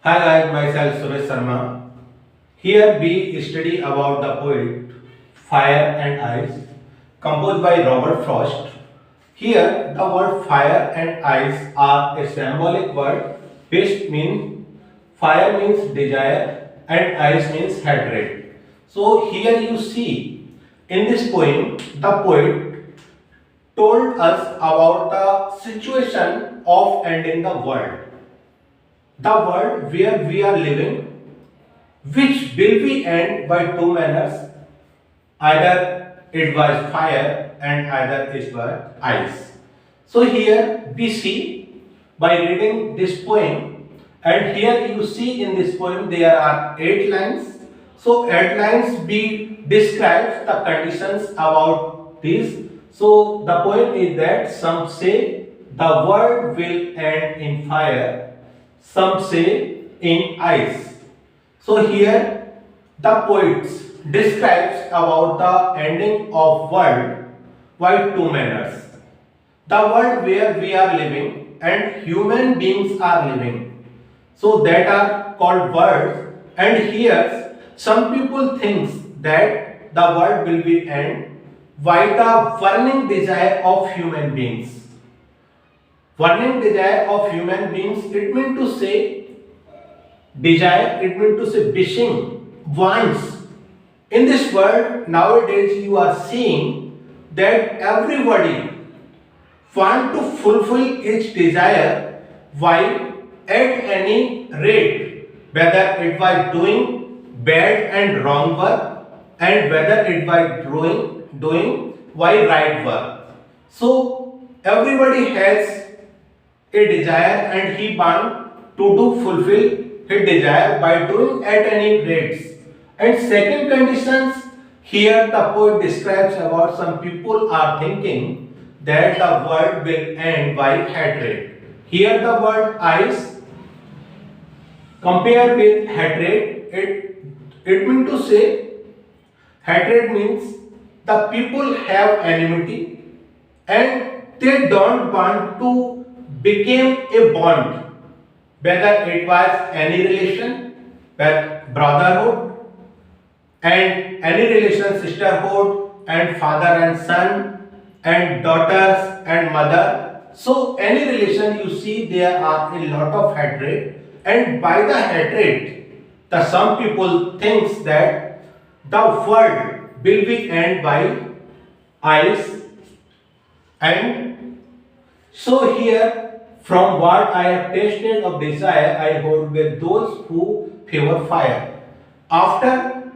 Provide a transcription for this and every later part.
Hi guys, myself Suresh Sharma. Here we study about the poet Fire and Ice, composed by Robert Frost. Here the word fire and ice are a symbolic word which means fire means desire and ice means hatred. So here you see in this poem the poet told us about the situation of ending the world. The world where we are living, which will be end by two manners, either it was fire and either it was ice. So here we see by reading this poem, and here you see in this poem there are 8 lines. So 8 lines be describes the conditions about this. So the poem is that some say the world will end in fire, some say in ice. So here the poets describes about the ending of world by two manners. The world where we are living and human beings are living. So that are called worlds, and here some people thinks that the world will be end by the burning desire of human beings. Burning desire of human beings, it means to say desire, it means to say wishing, wants. In this world, nowadays you are seeing that everybody want to fulfill its desire while at any rate, whether it by doing bad and wrong work and whether it by doing why right work. So everybody has a desire and he want to do fulfill his desire by doing at any rates. And second conditions, here the poet describes about some people are thinking that the world will end by hatred. Here the word ice compare with hatred, it means to say hatred means the people have enmity and they don't want to become a bond, whether it was any relation, with brotherhood and any relation, sisterhood and father and son and daughters and mother. So any relation you see there are a lot of hatred, and by the hatred the some people thinks that the world will be end by ice. And so here from what I have tasted of desire I hold with those who favor fire. After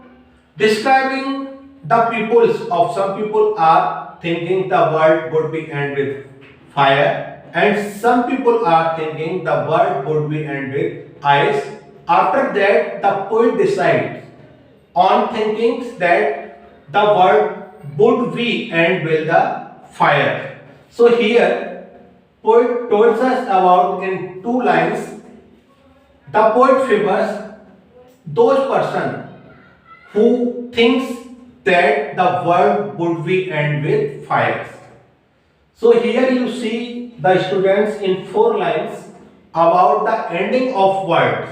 describing the peoples of some people are thinking the world would be end with fire, and some people are thinking the world would be end with ice. After that the poet decides on thinking that the world would be end with the fire. So here poet tells us about in 2 lines the poet favors those person who thinks that the world would be end with fires. So here you see the students in 4 lines about the ending of words.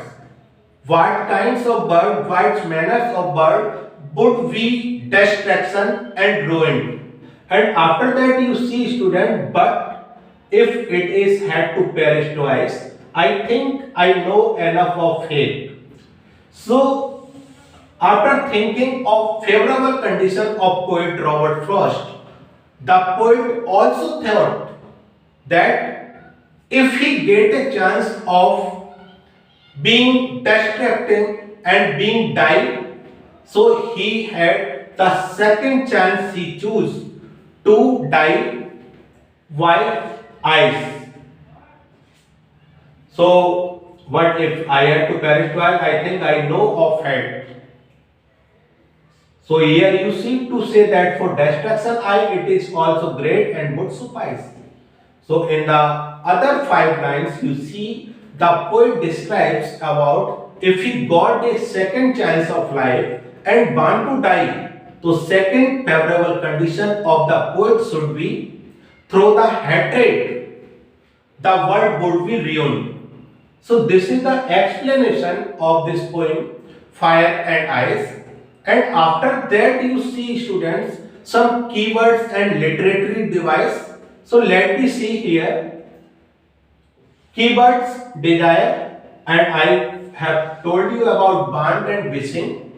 What kinds of bird, what manners of bird would be destruction and ruin. And after that you see student, but if it is had to perish twice, I think I know enough of hate. So after thinking of favorable condition of poet Robert Frost, the poet also thought that if he get a chance of being distracting and being died, so he had the second chance he chose to die while ice. So what if I had to perish while I think I know of it. So here you seem to say that for destruction I it is also great and would suffice. So in the other 5 lines you see the poet describes about if he got a second chance of life and want to die. So second favorable condition of the poet should be through the hatred the world would be ruined. So this is the explanation of this poem, Fire and Ice. And after that you see students some keywords and literary device. So let me see here. Keywords, desire, and I have told you about want and wishing.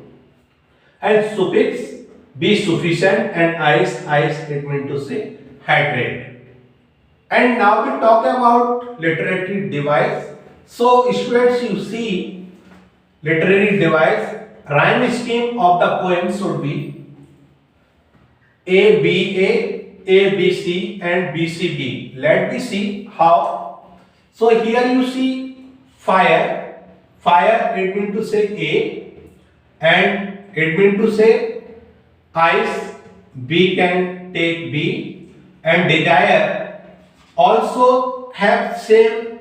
And suffix, be sufficient, and ice it means to say hydrate. And now we talk about literary device. So students, you see literary device, rhyme scheme of the poem should be A B A B C, and B C B. Let me see how. So here you see fire. Fire it means to say A, and it means to say ice. B can take B, and desire also have same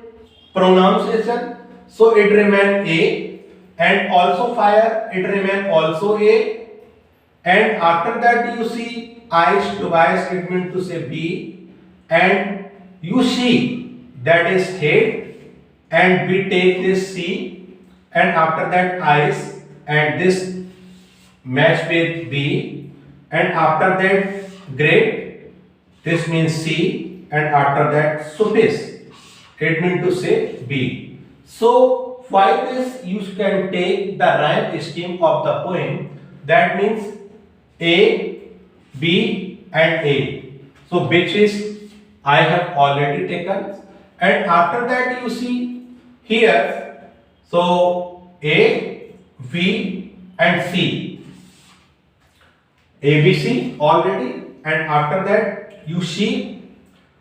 pronunciation, so it remain A, and also fire it remain also A, and after that you see ice twice it means to say B, and you see that is head, and we take this C, and after that ice, and this match with B, and after that great, this means C, and after that suffix it means to say B. So by this you can take the rhyme scheme of the poem, that means A, B and A. So which is I have already taken, and after that you see here, so A, B and C. ABC already, and after that you see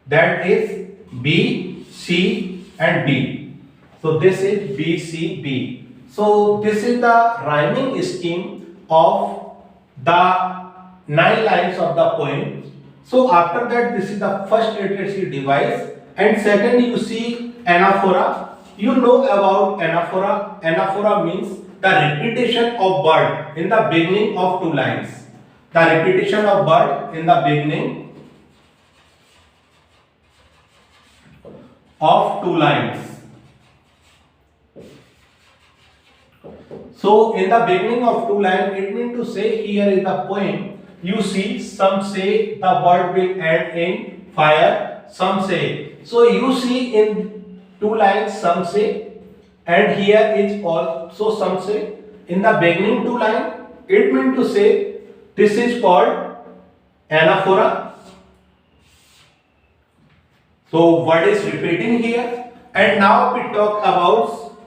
that is B, C and B. So this is B, C, B. So this is the rhyming scheme of the 9 lines of the poem. So after that this is the first literacy device, and second you see anaphora. You know about anaphora. Anaphora means the repetition of word in the beginning of 2 lines. The repetition of word in the beginning of 2 lines. So in the beginning of 2 lines, it means to say here in the poem, you see some say the word will end in fire, some say. So you see in 2 lines some say, and here is also some say. In the beginning 2 lines, it means to say this is called anaphora. So word is repeating here, and now we talk about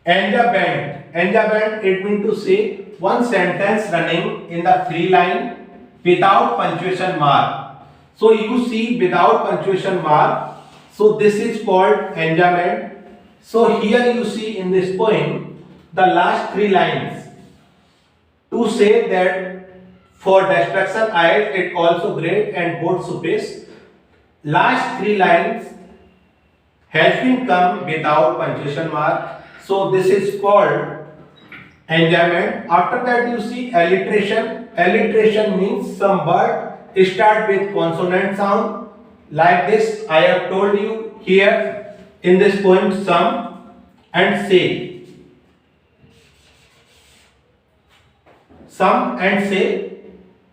enjambment. Enjambment it means to say one sentence running in the 3 line without punctuation mark. So you see without punctuation mark. So this is called enjambment. So here you see in this poem the last 3 lines to say that for destruction eyes it also great and both suffix. Last 3 lines has been come without punctuation mark. So this is called enjambment. After that you see alliteration. Alliteration means some word start with consonant sound. Like this I have told you here in this poem, some and say. Some and say.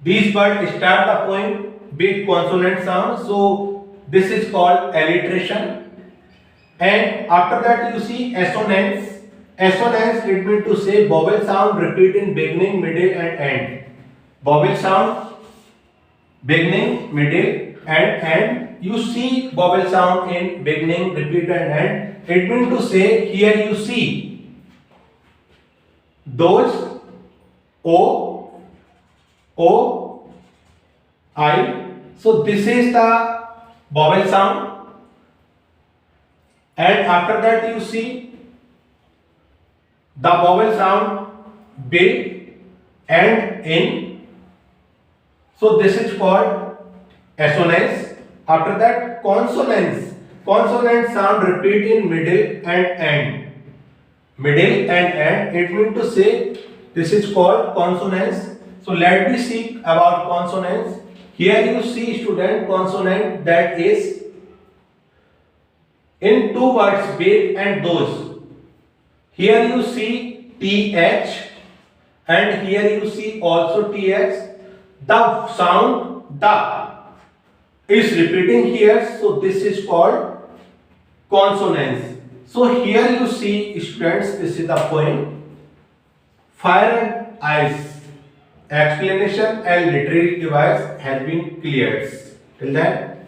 These words start the poem with consonant sound. So this is called alliteration. And after that you see assonance. Assonance it means to say vowel sound repeat in beginning, middle and end. Vowel sound beginning, middle and end. You see vowel sound in beginning, repeat and end. It means to say here you see those O, I. So this is the vowel sound, and after that you see the vowel sound big and in. So this is called assonance. After that consonance. Consonant sound repeat in middle and end. Middle and end it means to say this is called consonance. So let me see about consonance. Here you see student consonant that is in 2 words big and those. Here you see TH and here you see also TH. The sound the is repeating here, so this is called consonance. So here you see students, this is the poem Fire and Ice. Explanation and literary device has been cleared. Till then